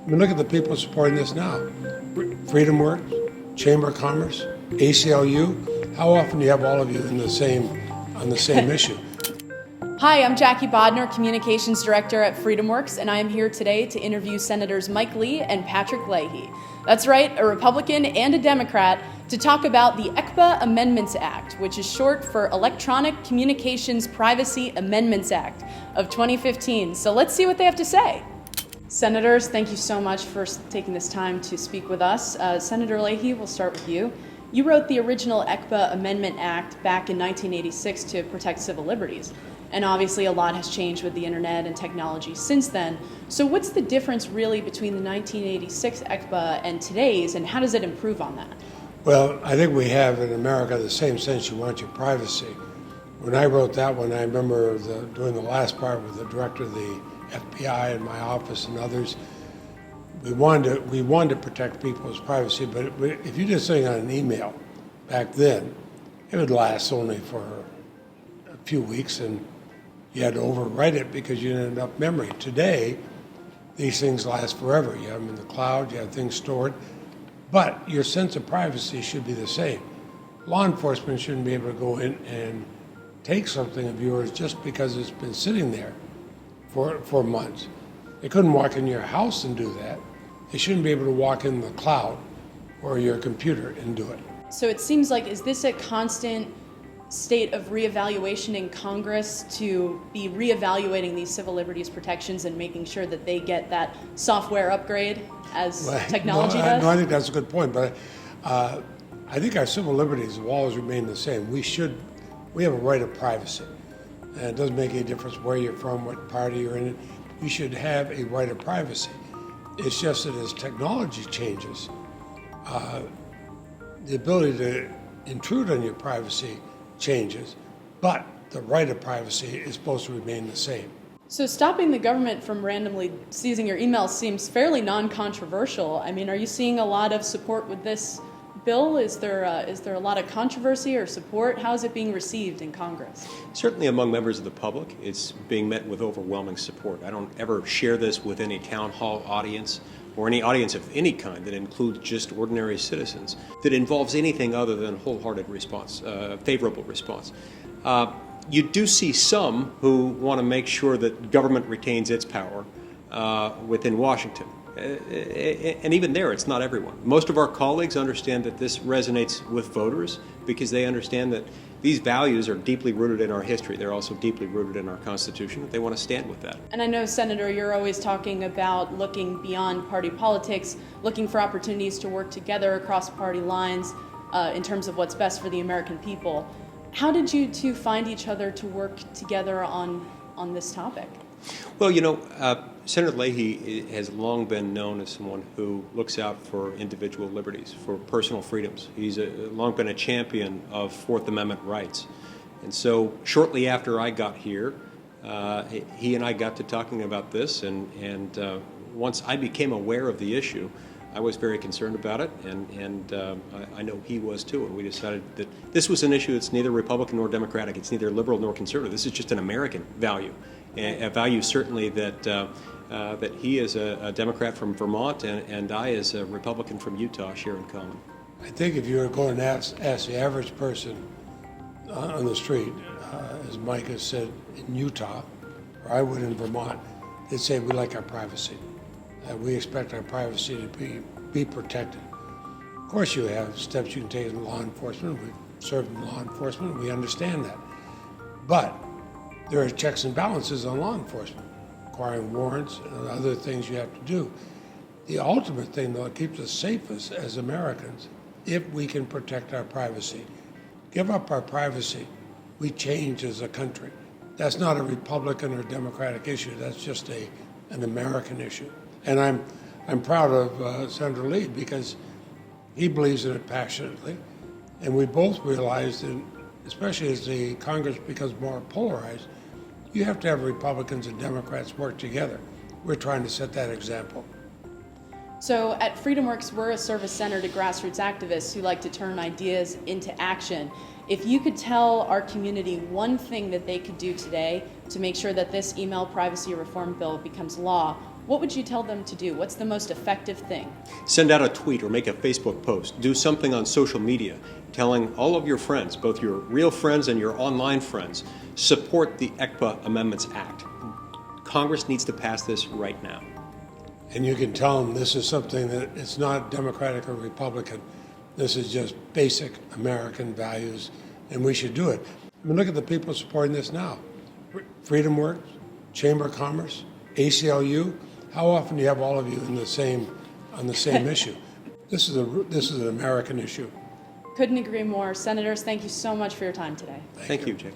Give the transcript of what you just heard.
I mean, look at the people supporting this now. Freedom Works, Chamber of Commerce, ACLU. How often do you have all of you on the same issue? Hi, I'm Jackie Bodner, Communications Director at FreedomWorks, and I am here today to interview Senators Mike Lee and Patrick Leahy. That's right, a Republican and a Democrat, to talk about the ECPA Amendments Act, which is short for Electronic Communications Privacy Amendments Act of 2015. So let's see what they have to say. Senators, thank you so much for taking this time to speak with us. Senator Leahy, we'll start with you. You wrote the original ECPA Amendment Act back in 1986 to protect civil liberties. And obviously a lot has changed with the internet and technology since then. So what's the difference really between the 1986 ECPA and today's, and how does it improve on that? Well, I think we have in America the same sense you want your privacy. When I wrote that one, I remember doing the last part with the director of the FBI in my office and others. We wanted to protect people's privacy, but if you did something on an email back then, it would last only for a few weeks and you had to overwrite it because you didn't have enough memory. Today, these things last forever. You have them in the cloud, you have things stored, but your sense of privacy should be the same. Law enforcement shouldn't be able to go in and take something of yours just because it's been sitting there for months. They couldn't walk in your house and do that. They shouldn't be able to walk in the cloud or your computer and do it. So it seems like, is this a constant state of reevaluation in Congress to be reevaluating these civil liberties protections and making sure that they get that software upgrade as technology does? No, I think that's a good point, but I think our civil liberties have always remained the same. We have a right of privacy. And it doesn't make any difference where you're from, what party you're in. You should have a right of privacy. It's just that as technology changes, the ability to intrude on your privacy changes, but the right of privacy is supposed to remain the same. So stopping the government from randomly seizing your emails seems fairly non-controversial. I mean, are you seeing a lot of support with this bill? Is there a lot of controversy or support? How is it being received in Congress? Certainly among members of the public, it's being met with overwhelming support. I don't ever share this with any town hall audience or any audience of any kind that includes just ordinary citizens, that involves anything other than wholehearted response, favorable response. You do see some who want to make sure that government retains its power within Washington. And even there, it's not everyone. Most of our colleagues understand that this resonates with voters because they understand that these values are deeply rooted in our history. They're also deeply rooted in our Constitution. They want to stand with that. And I know, Senator, you're always talking about looking beyond party politics, looking for opportunities to work together across party lines in terms of what's best for the American people. How did you two find each other to work together on this topic? Well, you know, Senator Leahy has long been known as someone who looks out for individual liberties, for personal freedoms. He's long been a champion of Fourth Amendment rights. And so shortly after I got here, he and I got to talking about this, and once I became aware of the issue, I was very concerned about it, and I know he was too, and we decided that this was an issue that's neither Republican nor Democratic. It's neither liberal nor conservative. This is just an American value, a value certainly that he is a Democrat from Vermont and I as a Republican from Utah share in common. I think if you were going to ask the average person on the street, as Mike has said, in Utah, or I would in Vermont, they'd say we like our privacy. We expect our privacy to be protected. Of course you have steps you can take in law enforcement. We've served in law enforcement. We understand that. But there are checks and balances on law enforcement, requiring warrants and other things you have to do. The ultimate thing, though, that keeps us safe as Americans, if we can protect our privacy. Give up our privacy, we change as a country. That's not a Republican or Democratic issue. That's just an American issue. And I'm proud of Senator Lee because he believes in it passionately. And we both realize that, especially as the Congress becomes more polarized, you have to have Republicans and Democrats work together. We're trying to set that example. So at FreedomWorks, we're a service center to grassroots activists who like to turn ideas into action. If you could tell our community one thing that they could do today to make sure that this email privacy reform bill becomes law, what would you tell them to do? What's the most effective thing? Send out a tweet or make a Facebook post. Do something on social media telling all of your friends, both your real friends and your online friends, support the ECPA Amendments Act. Congress needs to pass this right now. And you can tell them this is something that it's not Democratic or Republican. This is just basic American values, and we should do it. I mean, look at the people supporting this now. Freedom Works, Chamber of Commerce, ACLU. How often do you have all of you on the same issue? This is an American issue. Couldn't agree more. Senators, thank you so much for your time today. Thank you, Jake.